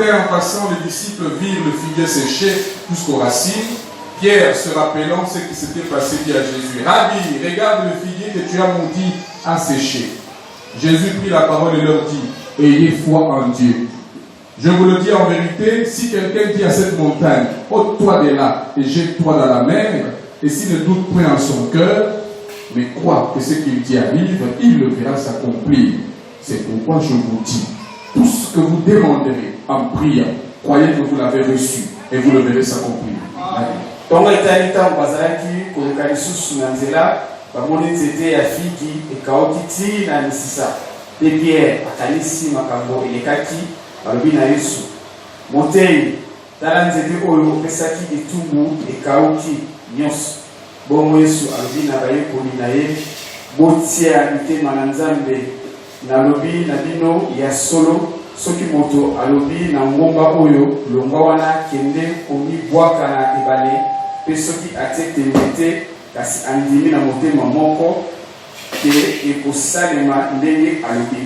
En passant, les disciples virent le figuier séché jusqu'aux racines. Pierre, se rappelant ce qui s'était passé, dit à Jésus, Rabbi, regarde le figuier que tu as maudit à sécher. Jésus prit la parole et leur dit, ayez foi en Dieu. Je vous le dis en vérité, si quelqu'un dit à cette montagne, ôte-toi de là et jette-toi dans la mer, et s'il ne doute point en son cœur, mais croit que ce qu'il dit arrive, il le verra s'accomplir. C'est pourquoi je vous dis, tout ce que vous demanderez en priant, croyez que vous l'avez reçu, et vous le verrez s'accomplir. Donc, il y a des temps qui ont été sous Nanzela, bamoni tete ya fiki ekaokiti na misisa. Pe Pierre akanisi makambo elekaki balobi na Yesu. Motei tala nzete oyo opesaki etumbu ekaoki nyonso. Bongo Yesu alobi na bayekoli na ye, botia mitema na Nzambe nalobi na bino ya solo. Soki moto alobi na ngomba oyo longwa wana kende komibwaka na ebale, pe soki atie tembe kasi andimi na motema moko ke ekosalema ndenge alobi,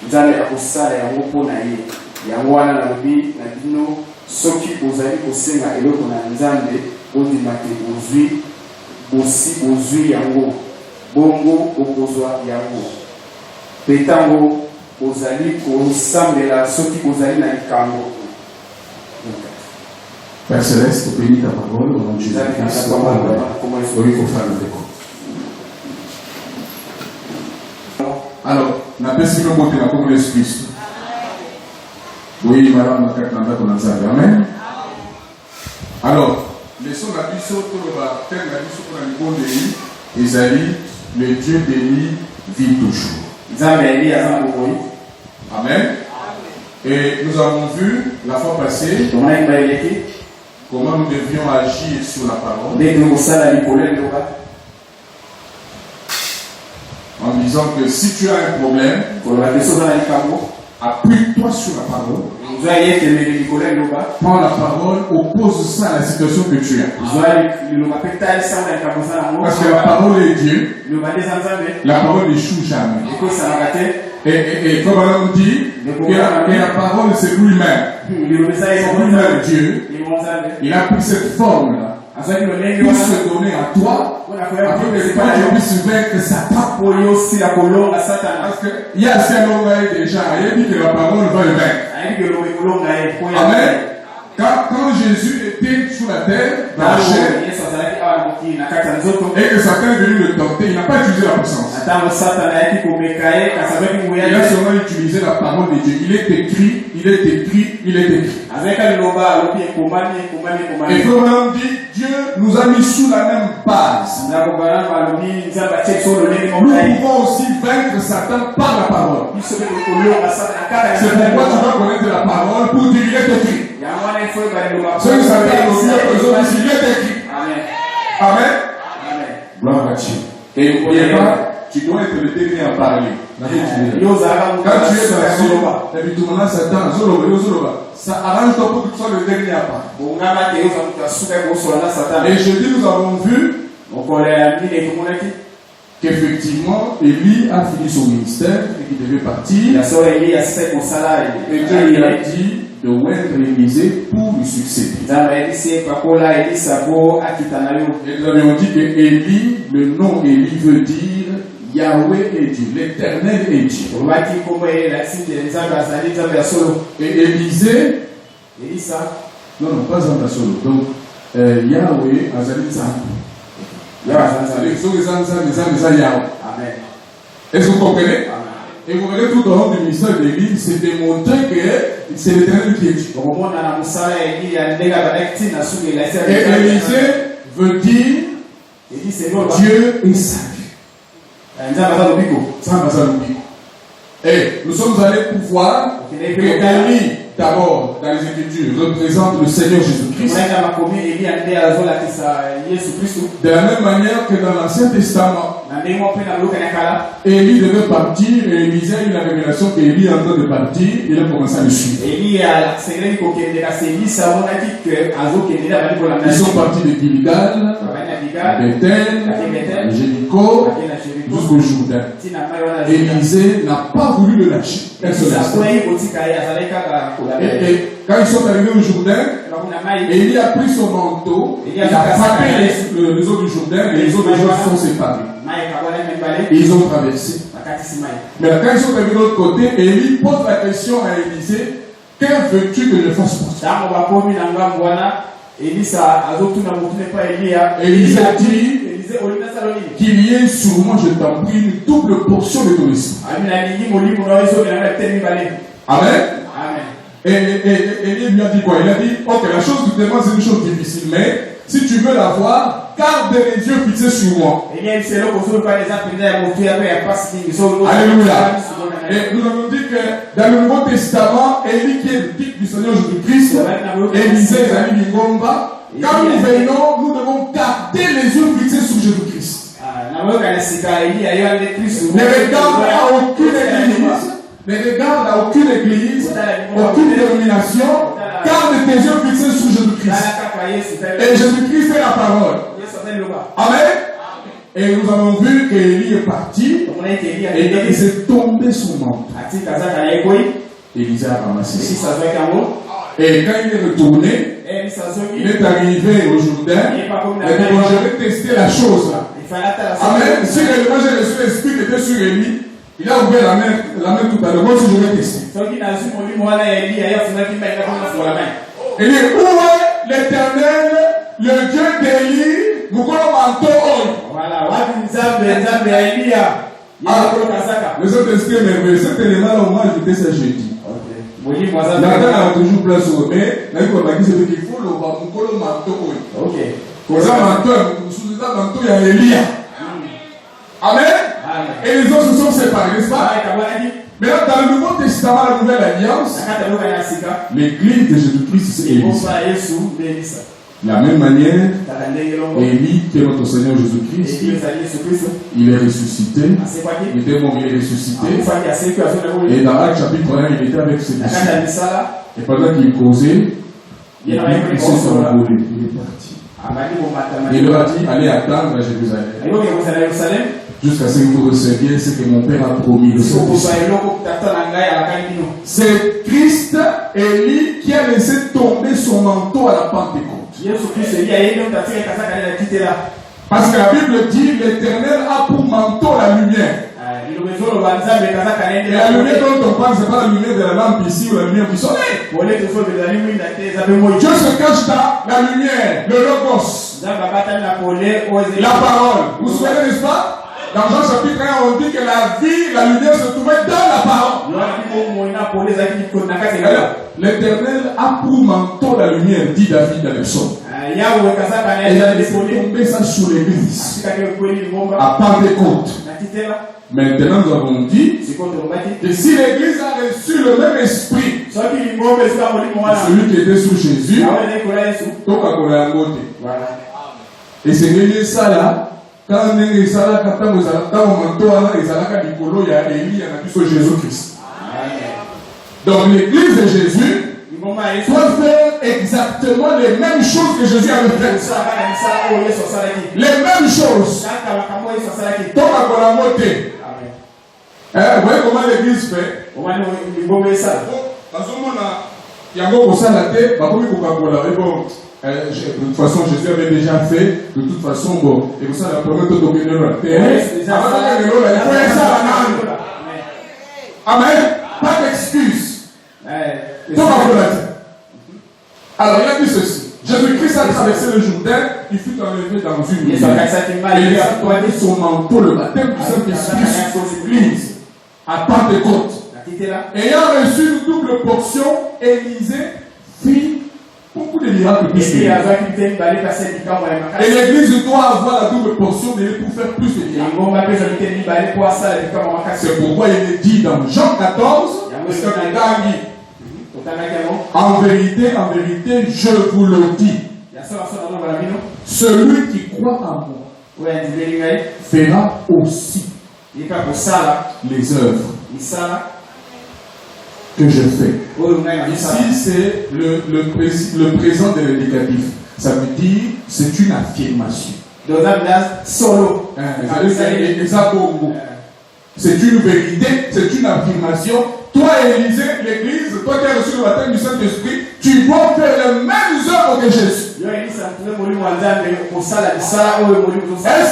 Nzambe akosala yango mpo na ye. Yango wana nalobi na bino, soki bozali kosenga eloko na Nzambe, bondima te bozwi yango, bongo bokozwa yango. Pe ntango bozali kosambela soki bozali na likambo. Père Céleste, bénis ta parole au nom de Jésus-Christ. Oui, il faut faire le déco. Alors, on a perçu le mot de la commune Christ. Oui, madame, la carte n'a pas commencé. Amen. Alors, leçon la biso pour le thème la biso pour le bon de lui, Isaïe, le Dieu de lui vit toujours. Amen. Et nous avons vu la fois passée comment nous devions agir sur la parole. En disant que si tu as un problème, appuie-toi sur la parole. Prends la parole, oppose ça à la situation que tu as. Parce que la parole est Dieu. La parole n'échoue jamais. Et comme on dit, que la parole c'est lui-même. C'est lui-même Dieu. Il a pris cette forme-là pour se donner à toi, afin que tu puisses vaincre Satan. Parce qu'il y a assez longtemps déjà, il a dit que la parole va le vaincre. Amen. Quand Jésus était sur la terre, dans la chair, et que Satan est venu le tenter, il n'a pas utilisé la puissance. Il a seulement utilisé la parole de Dieu. Il est écrit, il est écrit, il est écrit. Et comme on dit, Dieu nous a mis sous la même base. Nous pouvons aussi vaincre Satan par la parole. C'est pourquoi tu dois connaître la parole pour dire il est écrit. Ce que Satan a dit, il est écrit. Amen. Gloire à Dieu. Et n'oubliez pas, tu dois être le dernier à parler. Quand tu es dans la et puis tout le monde Satan, ça arrange toi pour que tu sois le dernier à parler. Et jeudi, nous avons vu qu'effectivement, Élie a fini son ministère et qu'il devait partir. Et Dieu lui a dit de oindre Élisée pour lui succéder. Et nous avions dit que Élie, le nom Élie veut dire Yahweh est Dieu, l'Éternel est Dieu. Et Élisée, non, pas en solo. Donc, Yahweh, Azali Amen. Est-ce que vous comprenez? Et vous verrez tout au long du ministère d'Élie, c'est démontré que c'est l'Éternel qui est Dieu. Et Élisée veut dire Dieu est salut. Et nous sommes allés pouvoir que Élie, d'abord, dans les Écritures, représente le Seigneur Jésus-Christ. De la même manière que dans l'Ancien Testament, Élie devait partir et Élisée a eu la révélation qu'Élie est en train de partir. Il a commencé à le suivre. Ils sont partis de Gilgal, Bethel, Jéricho, jusqu'au Jourdain. Élisée n'a pas voulu le lâcher. Et quand ils sont arrivés au Jourdain, Élie a pris son manteau, il a frappé les eaux du Jourdain et les eaux du Jourdain se sont séparées. Et ils ont traversé. Mais quand ils sont arrivés de l'autre côté, Élie pose la question à Élisée: que veux-tu que je fasse pour toi? Élisée a dit qu'il y ait sûrement, je t'en prie, une double portion de ton esprit. Amen. Et Élie lui a dit quoi? Il a dit: ok, la chose que tu demandes c'est une chose difficile, mais si tu veux l'avoir, garde les yeux fixés sur moi. Alléluia. Et nous avons dit que dans le Nouveau Testament, Élie qui est le type du Seigneur Jésus-Christ, Élisée, Zali Lingomba, quand nous venons, nous devons garder les yeux fixés sur Jésus-Christ. Ne regarde à aucune église, ne regarde à aucune église, aucune dénomination, garde tes yeux fixés sur Jésus-Christ. Et Jésus-Christ est la parole. Amen. Et nous avons vu qu'Élie est parti et il s'est tombé son manteau. Élisée a ramassé. Et quand il est retourné, il est arrivé au Jourdain. Il a dit: bon, je vais tester la chose. Amen. Si réellement j'ai reçu l'esprit qui était sur Élie, il a ouvert la main tout à l'heure. Moi aussi je vais tester. Il dit: où est l'Éternel, le Dieu d'Élie? Nous connaissons manteau. Voilà. Le Saint-Esprit est merveilleux. Cet élément-là, au moins, j'étais ça jeudi. Nathan a toujours place au mais là, il faut le manteau. Ok. Pour ça, manteau, il y a Élie. Amen. Et les autres se sont séparés, n'est-ce pas? Mais là, dans le Nouveau Testament, la Nouvelle Alliance, l'église de Jésus-Christ, c'est Élie. De la même manière, Élie, qui est notre Seigneur Jésus-Christ, il est ressuscité. Il était mort, il est ressuscité. Et dans Actes chapitre 1, il était avec ses disciples. Et pendant qu'il causait, il s'est envolé. Il est parti. Il leur a dit: allez attendre à Jérusalem. Jusqu'à ce que vous receviez ce que mon Père a promis. C'est Christ, Élie, qui a laissé tomber son manteau à la Pentecôte. Parce que la Bible dit: l'Éternel a pour manteau la lumière. Et la lumière dont on parle, ce n'est pas la lumière de la lampe ici ou la lumière du soleil. Dieu se cache dans la lumière, le logos, la parole. Vous vous souvenez, n'est-ce pas? Dans Jean chapitre 1, on dit que la vie, la lumière se trouvait dans la parole. L'Éternel a pour manteau la lumière, dit David dans le psaume. Et il a laissé tomber ça sur l'église à Pentecôte. Maintenant, nous avons dit que si l'église a reçu le même esprit, celui qui était sous Jésus, et c'est venu ça là. Quand Jésus-Christ. Donc l'église de Jésus doit faire exactement les mêmes choses que Jésus avait fait. Les mêmes choses. Donc à la montée. Vous voyez comment l'église fait? De toute façon, Jésus avait déjà fait. De toute façon, bon, et vous savez, la première chose que nous avons fait, amen. Pas d'excuse. Alors, il a dit ceci: Jésus-Christ a traversé le Jourdain, il fut enlevé dans une maison. Et il a tourné son manteau, le baptême du Saint-Esprit sur l'église à Pentecôte. Ayant reçu une double portion, Élisée fit beaucoup de miracles. Et l'église doit avoir la double portion pour faire plus de miracles. C'est pourquoi il est dit dans Jean 14, en vérité, je vous le dis, celui qui croit en moi fera aussi les œuvres que je fais. Ici, c'est le présent de l'indicatif. Ça veut dire, c'est une affirmation. C'est une vérité, c'est une affirmation. Toi, Élisée, l'église, toi qui as reçu le baptême du Saint-Esprit, tu dois faire les mêmes œuvres que Jésus. Est-ce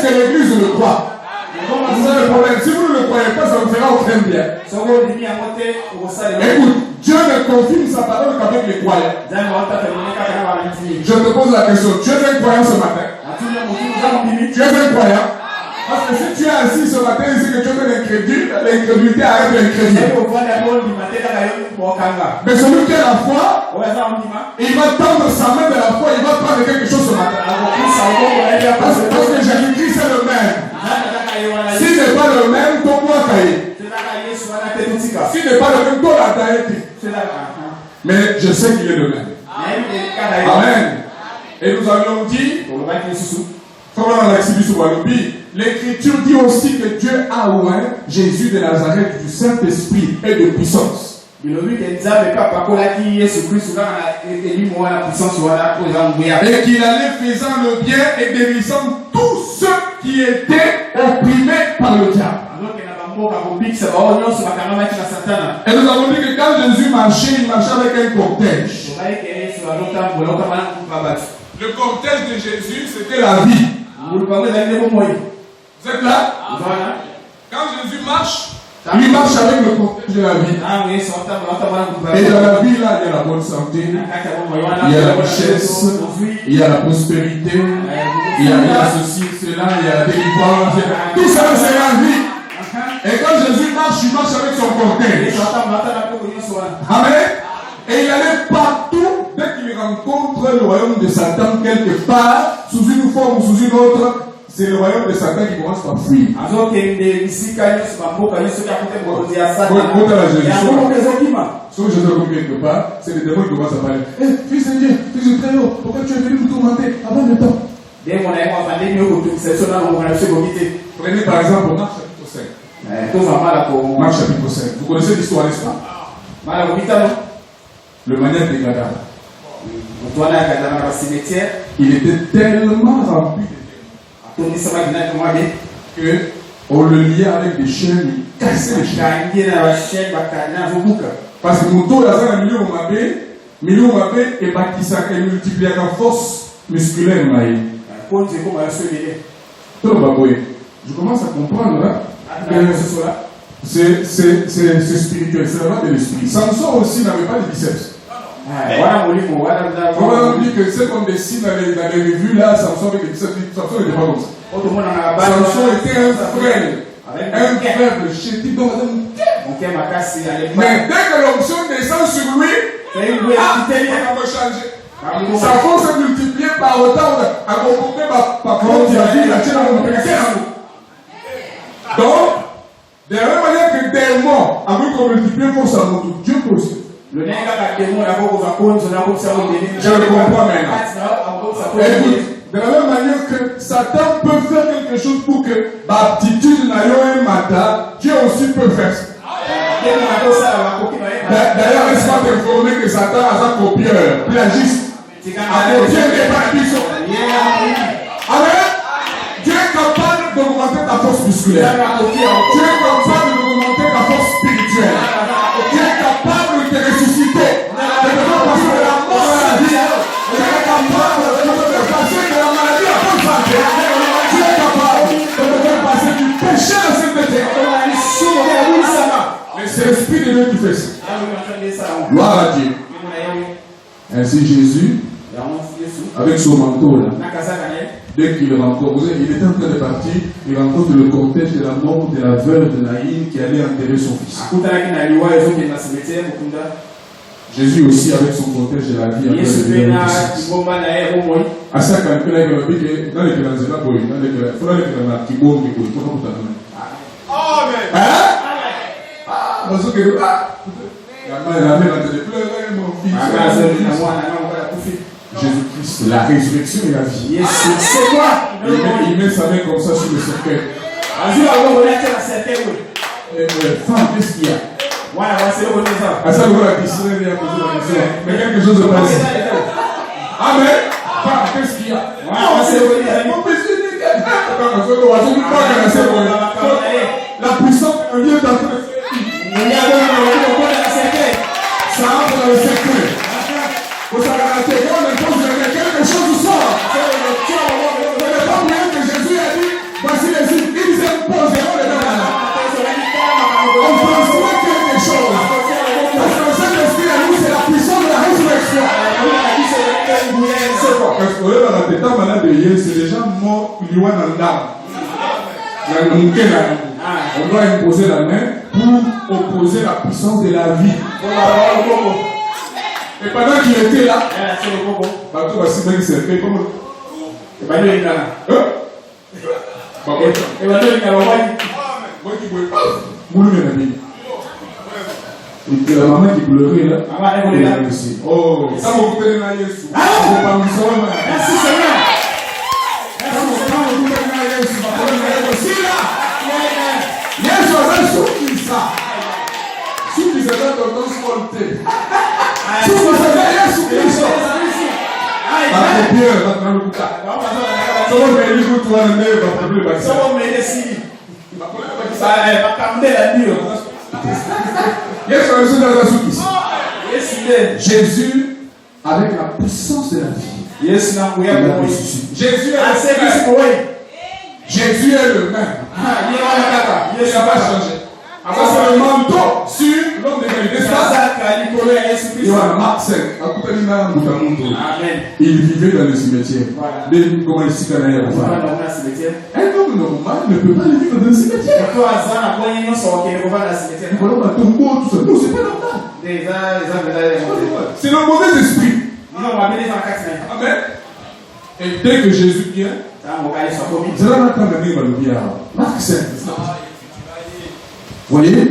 que l'église le croit? C'est le problème. Si vous ne le croyez pas, ça ne fera aucun bien. Écoute, Dieu ne confirme sa parole qu'avec les croyants. Je te pose la question. Tu es un croyant ce matin? Tu es un croyant? Parce que si tu es assis ce matin ici que tu es un incrédule, l'incrédulité arrête l'incrédulité. Mais celui qui a la foi, il va tendre sa main de la foi, il va prendre quelque chose ce matin. Parce que Jésus-Christ c'est le même. Si ce n'est pas le même, ton moi caillé. Si ce n'est pas le même, ton la taille. Mais je sais qu'il est le même. Amen. Et nous avions dit, l'Écriture dit aussi que Dieu a oint Jésus de Nazareth du Saint-Esprit et de puissance. Et qu'il allait faisant le bien et guérissant tous ceux qui étaient opprimés par le diable. Et nous avons dit que quand Jésus marchait, il marchait avec un cortège. Le cortège de Jésus, c'était la vie. Vous êtes là? Quand Jésus marche, il marche avec le cortège de la vie. Et dans la vie, là, il y a la bonne santé, il y a la richesse, il y a la prospérité, il y a ceci, cela, il y a la délivrance. Tout ça, c'est la vie. Et quand Jésus marche, il marche avec son cortège. Amen. Et il allait partout, dès qu'il rencontre le royaume de Satan quelque part, sous une forme ou sous une autre, c'est le royaume de Satan qui commence par fuir. Ce que je veux dire quelque part, c'est le démon qui commence à parler. Fils de Dieu, fils de Très-Haut, pourquoi tu es venu nous tourmenter avant le temps? Prenez par exemple Marc chapitre 5. Marc chapitre 5. Vous connaissez l'histoire, n'est-ce pas? Le maniaque de Gadara. Il était tellement rempli de démons qu'on le liait avec des chaînes, il cassait les chaînes. Parce que Mouto, là, c'est un milieu mabé, et bâtissant, et multiplié en force musculaire. Je commence à comprendre là. C'est spirituel, c'est vraiment de l'esprit. Samson aussi n'avait pas de biceps. On dit que c'est comme des signes dans les revues là, Samson avec des biceps, Samson n'était pas comme ça. Samson était un frère, chétif dans mais dès que l'onction descend sur lui, ça va changer. Sa force est multipliée par autant à comporter par contre la vie, la tienne donc, de la même manière que des morts, avec qu'on multiplie force à notre Dieu possible. Je le comprends maintenant. Écoute, de la même manière que Satan peut faire quelque chose pour que l'aptitude n'aille un matin, Dieu aussi peut faire ça. D'ailleurs, laisse-moi t'informer que Satan a un copieur, plagiste. A copié des partitions. Amen. Dieu est capable d'augmenter ta force musculaire. Dieu est capable d'augmenter ta force spirituelle. Dieu est capable de te ressusciter, de te faire passer de la mort à la vie. Dieu est capable de te faire passer de la maladie à la bonne santé. Dieu est capable de te faire passer du péché à la sainteté. Mais c'est l'Esprit de Dieu qui fait ça. Gloire à Dieu. Ainsi Jésus, avec son manteau là, dès qu'il rencontre, il était en train de partir, il rencontre le cortège de la mort de la veuve de Naïm qui allait enterrer son fils. Jésus aussi avec son cortège de la vie. À ça, quand il a dit que dans les Kélanzéla, il faut aller dans la Kibon, il faut pas tout amen. Ah, parce que la mère a pleurer, mon fils. Jésus-Christ, la résurrection et la vie. C'est quoi? Il met sa main comme ça sur le cercueil. Femme, qu'est-ce qu'il y a? À ça, vous la question, il y a posé la question. Mais quelque chose de passe. Amen. Femme, qu'est-ce qu'il y a? La puissance de Dieu est en train de ça entre dans le cercueil. Vous savez, quelque chose sort. Vous n'avez pas oublié que Jésus a dit, voici les îles, ils imposeront les dents. On transmet quelque chose. Parce que le Saint-Esprit à nous, c'est la puissance de la résurrection. Parce que c'est les gens morts qui lui ont dans l'âme. On doit imposer la main pour opposer la puissance de la vie. Et pendant qu'il était là, bateau va s'y mettre ses pieds comme et la maman qui pleurait là. Oh, ça m'a coupé dans Jésus. Merci Seigneur. Yesu azasukisa sukisa totoskolte sukisa Yesu Kristo bakopie bakanalukuta sobo meli kutu wana nde bakabule bakisa sobo meli sili bakambela ndio Yesu azasukisa Jésus avec la puissance de la vie. Jésus est le même. Il n'a pas changé. Alors c'est le manteau sur l'homme de Galilée. Il y a Marc 5. Il vivait dans le cimetière. Comment il s'y connaît? Un homme normal ne peut pas vivre dans le cimetière. Non, c'est pas normal. C'est le mauvais esprit. Amen. Et dès que Jésus vient, Marc 5. Vous voyez?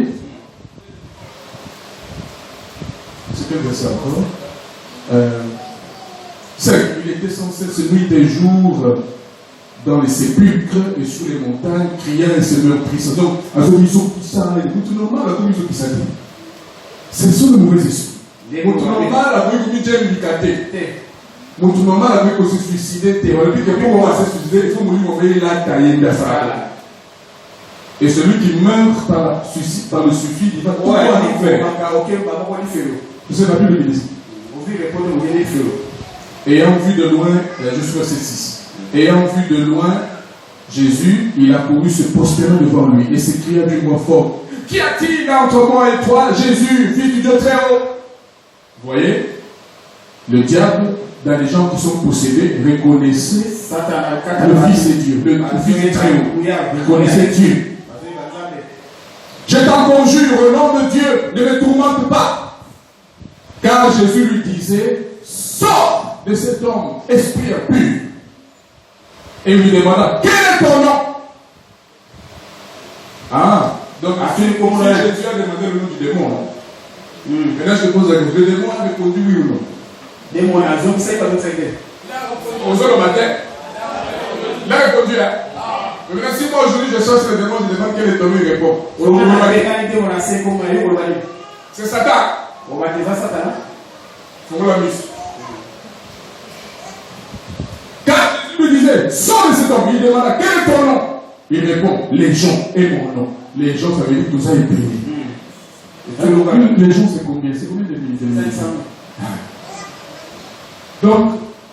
C'est quel verset encore? 5. Il était censé se nuit des jours dans les sépulcres et sur les montagnes, criant et se meurtrissant. Donc, à ce niveau qui s'en est, tout normal, à ce niveau qui s'en est. Ce sont les mauvais esprits. Tout normal, à ce niveau qui s'en est. Mon tout normal avec se suicider, pour se suicider, il faut mourir la taille. Et celui qui meurt par le suicide, il va tout en enfer. C'est la Bible qui dit. Ayant vu de loin, je suis verset 6. Ayant vu de loin Jésus, il a couru se prosterner devant lui et s'écria d'une voix forte: Qu'y a-t-il entre moi et toi, Jésus, fils du Dieu très haut? Vous voyez, le diable, dans les gens qui sont possédés, reconnaissez le Fils de Dieu, le Fils du très haut. Reconnaissez Dieu. Je t'en conjure, au nom de Dieu, ne me tourmente pas. Car Jésus lui disait: sors de cet homme, esprit impur. Et il lui demanda: quel est ton nom? Ah, donc Jésus a demandé le nom du démon. Maintenant je te pose la question: le démon a répondu oui ou non? Démon a répondu oui ou non? Le matin, il a répondu là. Maintenant, si moi aujourd'hui je cherche le démon, je demande quel est ton nom, il répond. C'est Satan. Faut la mise. Quand Jésus lui disait: sors de cet homme, il demanda: quel est ton nom? Il répond: Légion est mon nom. Légion, ça veut dire que tout ça est béni. Légion, c'est combien? C'est combien de milliers? 500. Donc,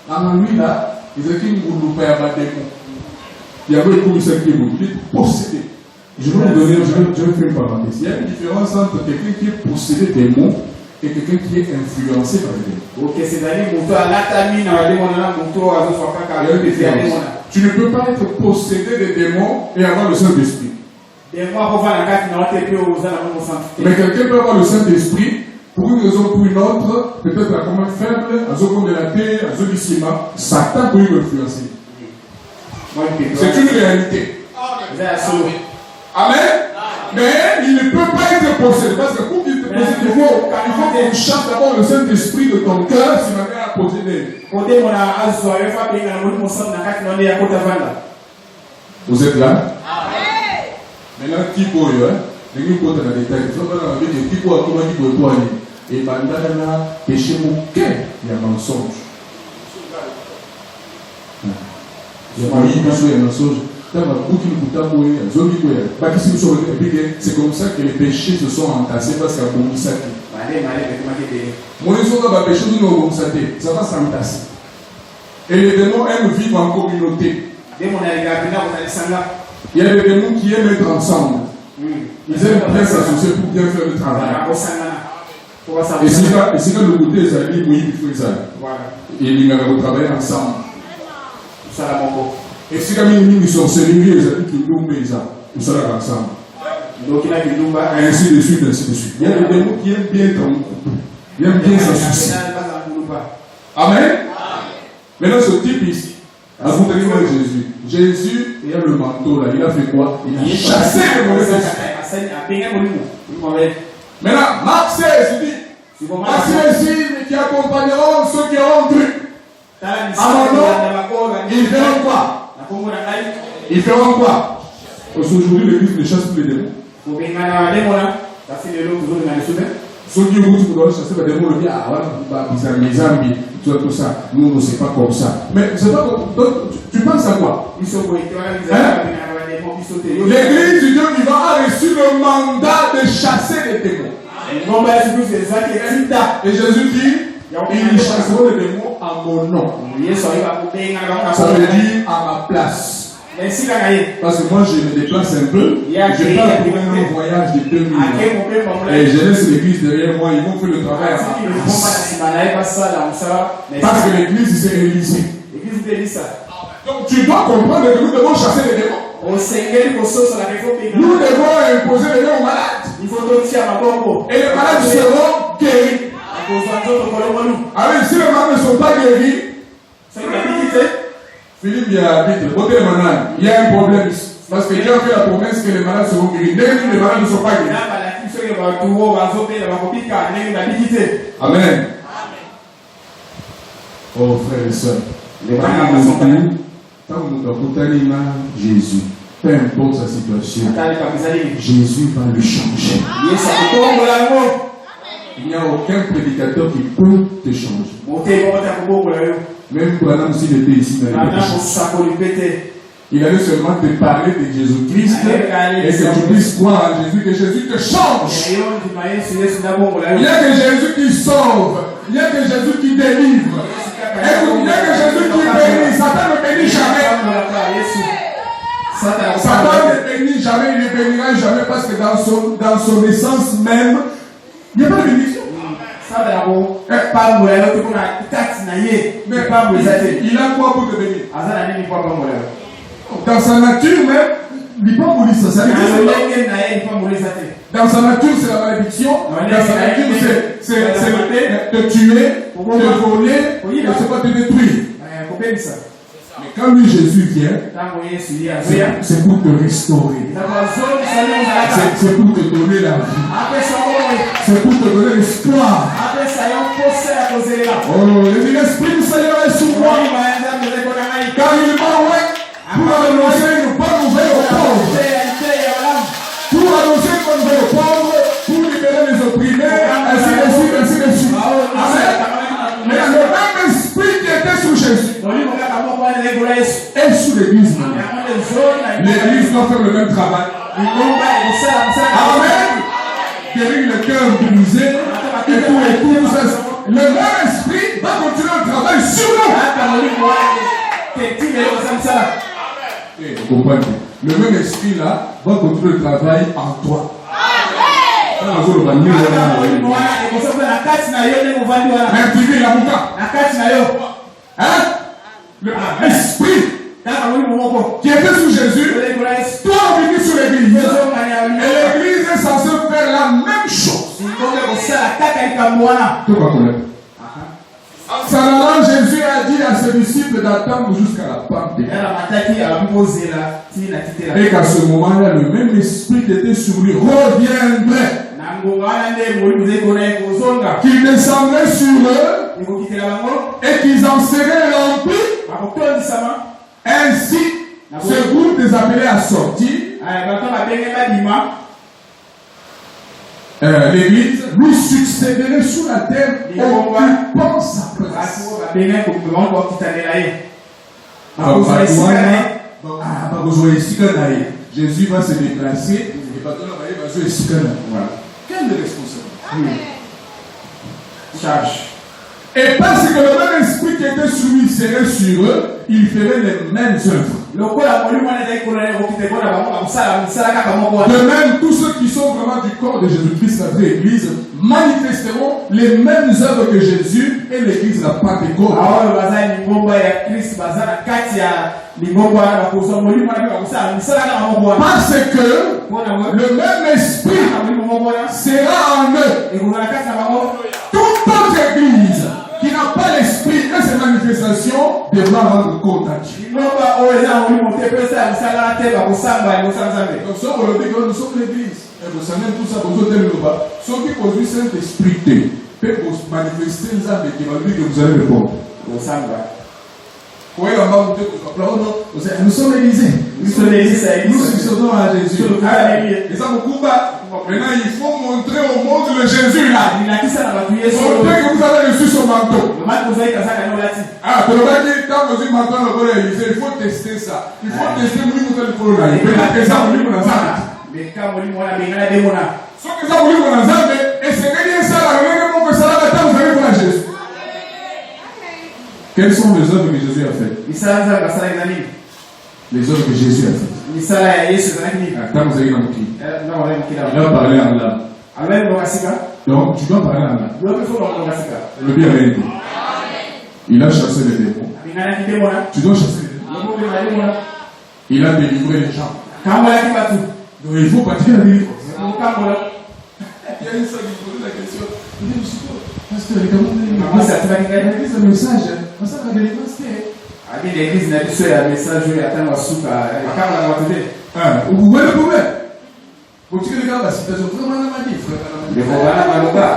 dans lui là, il disait qu'il ne voulait pas y avoir des démons. Il y avait un commissaire qui est possédé. Je vais vous donner, je vais faire une parenthèse. Il y a une différence entre quelqu'un qui est possédé des démons et quelqu'un qui est influencé par les démons. Ok, c'est-à-dire tu ne peux pas être possédé des démons et avoir le Saint-Esprit. Mais quelqu'un peut avoir le Saint-Esprit pour une raison ou pour une autre, peut-être à comment faible, à ce de la terre, à ce du ciment, Satan peut lui influencer. C'est une réalité. Amen. Mais il ne peut pas être possédé. Parce que pour qu'il te possède, il faut qu'on chasse d'abord le Saint-Esprit de ton cœur, si ma mère poser des. Vous êtes là? Maintenant, qui peut, hein? Les gens qui ont des détails, ils sont dans la vie de qui peut, comment qui peut toi aller. Et maintenant, péché mon cœur, il y a mensonge. Il y a un mensonge. C'est comme ça que les péchés se sont entassés parce qu'il y a beaucoup de ça. Ça va s'entasser. Et les démons aiment vivre en communauté. Il y a des démons qui aiment être ensemble. Ils aiment bien s'associer pour bien faire le travail. Et c'est quand le côté est allé, oui, il faut ça. Et ils vont travailler ensemble. Et si ils sont sénégalais, ils ont dit qu'ils sont ensemble. Ainsi de suite, ainsi de suite. Il y a des démons qui aiment bien être en couple. Ils aiment bien s'associer. Amen. Maintenant, ce type ici, à vous tenir Jésus. Jésus, il y a le manteau là, il a fait quoi? Il a chassé le mauvais esprit. Maintenant, Marc 16, il dit, voici les signes qui accompagneront ceux qui auront cru. À mon nom, ils feront quoi? Ils feront quoi? Parce qu'aujourd'hui, l'église ne chasse plus les démons. Ceux qui vont chasser les démons, le disent, ah voilà, les amis, tout ça. Nous, on ne sait pas comme ça. Mais c'est pas comme. Tu penses à quoi? L'église du Dieu vivant a reçu le mandat de chasser les démons. Et Jésus dit, ils chasseront les démons à mon nom. Ça veut dire à ma place. Parce que moi je me déplace un peu. Je pars pour un voyage de 2000 ans. Et je laisse l'église derrière moi. Ils vont faire le travail. Parce que l'église s'est réalisée. Donc tu dois comprendre que nous devons chasser les démons. Nous devons imposer les démons aux malades. Et les malades seront guéris. Alors si les malades ne sont pas guéris, Philippe il y a un problème. Parce que Dieu a fait la promesse que les malades seront guéris. Les malades ne sont pas guéris. Amen. Oh frères et sœurs, tant que nous avons Jésus, peu importe sa situation, Jésus va le changer. Il n'y a aucun prédicateur qui peut te changer. Même Branham s'il était ici, il allait seulement te parler de Jésus-Christ et que tu puisses croire en Jésus, que Jésus te change. Il n'y a que Jésus qui sauve, il n'y a que Jésus qui délivre. Écoute, il n'y a que Jésus qui bénit. Satan ne bénit jamais. Satan ne bénit jamais, il ne bénira jamais parce que dans son essence même, il n'y a pas de bénédiction. Mais il a quoi pour te bénir? Dans sa nature même, il peut mourir ça. Dans sa nature, c'est la malédiction. Dans sa nature, c'est te tuer, te voler, et c'est pas te détruire. Mais quand lui Jésus vient, c'est pour te restaurer. C'est pour te donner la vie. C'est pour te donner l'espoir. Oh, l'Esprit du Seigneur est sur moi. Car il m'a pour annoncer une bonne nouvelle aux pauvres. Pour annoncer une bonne nouvelle aux pauvres, pour libérer les opprimés, ainsi de suite, ainsi de suite. Amen. Mais le même esprit qui était sur Jésus est sous l'église. L'église doit faire le même travail. Amen. Guérir le cœur brisé et tout ça. Le même esprit va continuer le travail sur nous. Vous comprenez? Le même esprit là va continuer le travail en toi. L'esprit qui était sous Jésus, toi venu sur l'église. Et l'église est censée faire la même chose. Salomon, Jésus a dit à ses disciples d'attendre jusqu'à la Pentecôte. Et qu'à ce moment-là, le même esprit qui était sur lui reviendrait. Qu'il descendrait sur eux. et qu'ils en seraient remplis. Ainsi, ce groupe des appelés à sortir, l'église lui succéderait sur la terre occupant sa place. Jésus va se déplacer et va jouer voilà. Quelle responsabilité? Charge. Et parce que le même esprit qui était sur lui serait sur eux, il ferait les mêmes œuvres. De même, tous ceux qui sont vraiment du corps de Jésus-Christ, la vraie Église, manifesteront les mêmes œuvres que Jésus et l'Église n'a pas de corps. Parce que le même esprit sera en eux. Toute autre Église qui n'a pas l'esprit et ses manifestations devra rendre compte à Dieu. Donc, ça, on dit que nous sommes l'Église. Et vous savez tout ça, vous avez le bas. Ceux qui produisent cet esprit, peuvent manifester les âmes qui vont dire que vous allez répondre. Nous sommes l'Élysée. Nous succédons à Jésus. Et ça me coupe pas. Maintenant, il faut montrer au monde le Jésus là. Montrer que vous avez reçu son manteau. Ah, tu le vois dire, quand vous avez manteau dans le Élysée, il faut tester ça. Il faut tester le livre de l'Écola. Il faut que ça vous livre dans ça. Mais quand vous livre dans ça, ce que ça vous livre dans ça, et c'est que ça, la réunion que ça va être, vous allez voir Jésus. Quelles sont les œuvres que Jésus a faites? Les œuvres que Jésus a faites. Attends, vous avez dans le clip. Il a parlé en langue. Donc, tu dois parler en langue. Le bien aimé. Il a chassé les démons. Tu dois chasser les démons. Il a délivré les gens. Donc, il faut partir à la délivrance. Il y a une seule qui pose la question. Il dit, pasteur, comment vous avez un message? Ça va délivrance. L'église n'a plus un message où il attend la soupe à la caméra. Vous voyez le problème? Vous tirez le gars, la situation vraiment la manif. Il faut voir la maloba.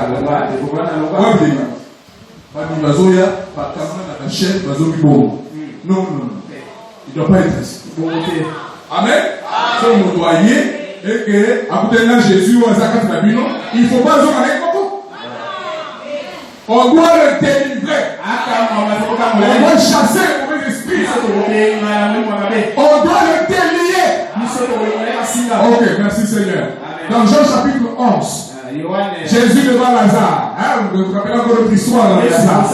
Pas de bazoya, pas de caméra, la chaîne, bazo bibon. Non. Il ne doit pas être ainsi. Amen. Si on doit y aller, et que, à côté de Jésus ou à Zakat Nabino, il ne faut pas jouer avec Coco. On doit le délivrer. On doit chasser le mauvais esprit. On doit le délier. Ok, merci Seigneur. Dans Jean chapitre 11, Jésus devant Lazare. Vous vous rappelez encore notre histoire dans Lazare.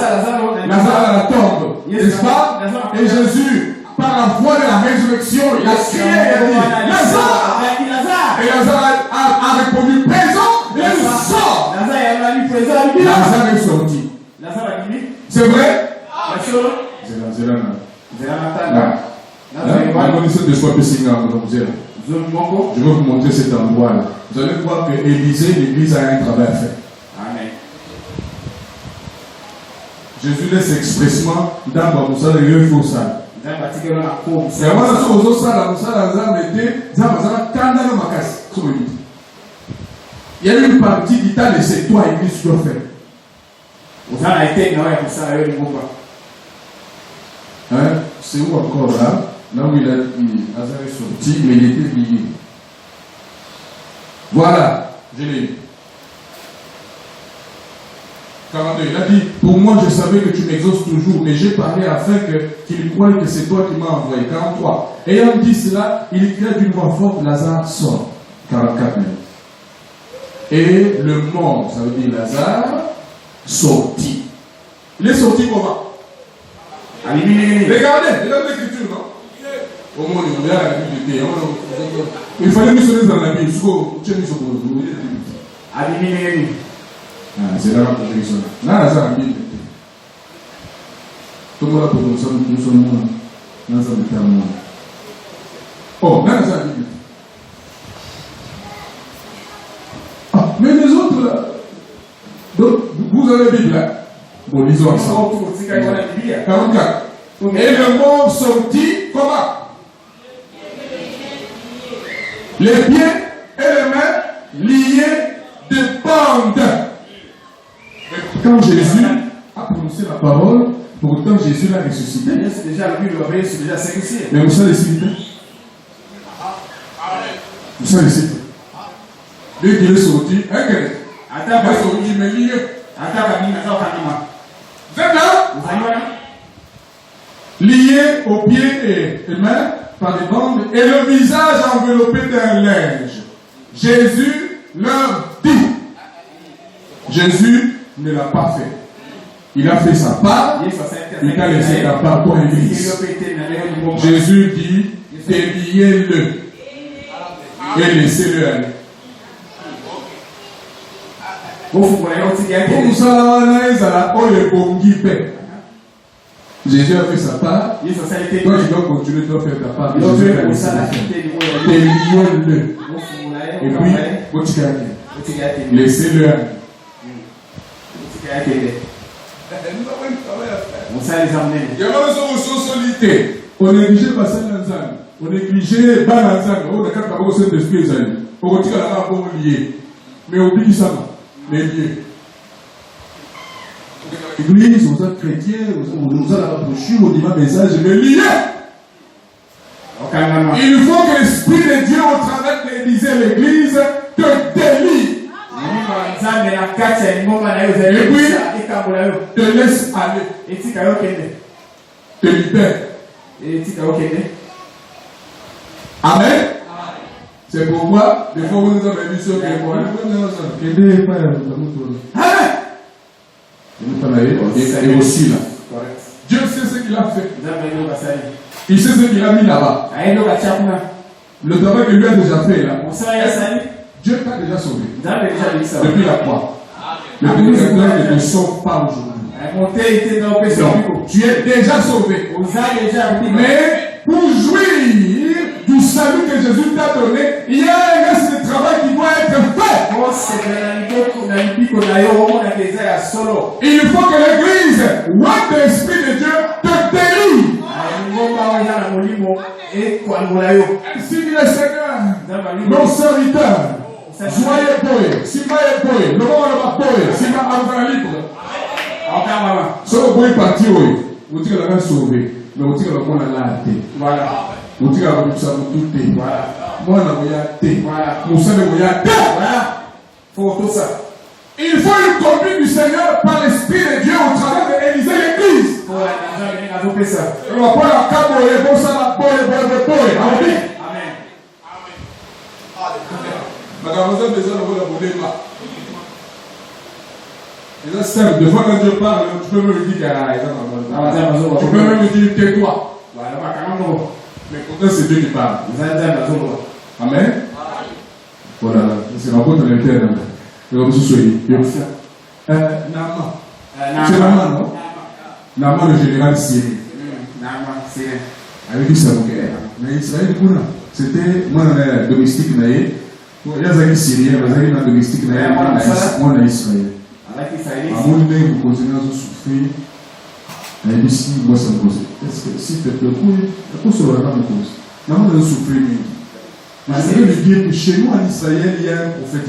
Lazare à la tombe. N'est-ce pas? Et Jésus, par la voie de la résurrection, il a crié et a dit Lazare. Et Lazare a répondu présent et il sort. Lazare est sorti. C'est vrai? Je vais vous montrer cet endroit-là. Vous allez voir que l'Élysée, l'Église a un travail à faire. Amen. Jésus laisse expressement dans le Moussa, il faut ça. Il y a une partie qui t'a laissé toi et Église tu dois faire. C'est où encore là? Là où il a Lazare est sorti, mais il était lié. Voilà, je l'ai lu. 42, il a dit, pour moi je savais que tu m'exauces toujours, mais j'ai parlé afin qu'il croie que c'est toi qui m'as envoyé. 43, ayant dit cela, il cria d'une voix forte, Lazare sort. 44 même. Et le mort, ça veut dire Lazare, sorti. Il est sorti comment? Regardez l'écriture, non? Au moins, il y a la Bible. Il fallait nous sonner dans la Bible. C'est là que je suis. Là, c'est la Bible. Tout le monde pour nous sommes dans un monde. Oh, là, c'est la Bible. Ah, mais les autres là. Donc, vous avez la Bible là. Bon, lisons ensemble. 44. Et le monde sortit comment? Les pieds et les mains liés de bandes. Quand Jésus a prononcé annoncé la parole, pourtant Jésus l'a ressuscité. Mais vous savez le citer. Vous savez le citer. Dès qu'il est sorti, lié aux pieds et mains par des bandes et le visage enveloppé d'un linge. Jésus leur dit. Jésus ne l'a pas fait. Il a fait sa part. Il a laissé la part pour l'église. Jésus dit, déliez-le et laissez-le aller. Jésus a fait sa part. Toi, tu dois continuer de faire ta part. Déliez-le. Et puis, laissez-le aller. On négligeait pas ça dans l'ensemble. On négligeait pas l'ensemble. On a qu'à pas au sein de ce que les amis. On continue à avoir un lié. Mais oublie ça, les liés. L'église, on est chrétien, on a la brochure, on dit ma message, mais lié. Il faut que l'Esprit de Dieu, au travers de l'église, te délie. Et puis, te laisse aller. Te libère. Amen. C'est pourquoi, des fois, vous nous avez dit sur les mots. Et aussi là. Dieu sait ce qu'il a fait. Il sait ce qu'il a mis là-bas. Le travail que lui a déjà fait là. Dieu t'a déjà sauvé. Depuis la croix. Depuis la croix, il ne te sauve pas aujourd'hui. Donc, tu es déjà sauvé. Mais pour jouir du salut que Jésus t'a donné, il y a un reste de travail qui doit être fait. Il faut que l'église, ouate de l'Esprit de Dieu, te délie. Ainsi dit le Seigneur, nos serviteurs, soyez boy, si ma est boy, le moment de ma boy, si ma avra libre. Si vous pouvez partir, vous dites que vous sauvé, mais vous dites que vous avez la voilà. Vous dites que vous avez tout. Voilà. Moi, vous avez vous savez, vous avez voilà. Faut tout ça. Il faut une conduite du Seigneur par l'Esprit de Dieu au travers de l'Élysée l'église. On va pas la cabo et bon ça la boy. Amen. Et ça simple. Des fois quand Dieu parle, tu peux même lui dire tu peux même lui dire tais-toi. Mais pourtant c'est Dieu qui parle. Amen. Voilà, c'est ma bonne interne. Et comme ce soit Nama. C'est Nama, non? Nama le général Syrie. Avec lui, c'est mon guerre. Mais Israël, c'était moi dans domestique. Il y a des Syriens, il y a des domestiques, moi en Israël. À mon nez, vous continuez à souffrir. Et ici, moi, ça me pose. Est-ce que si tu te plaît, pourquoi ça va pas me cause? Non, on a souffert. Mais je veux lui dire que chez nous en Israël, il y a un prophète.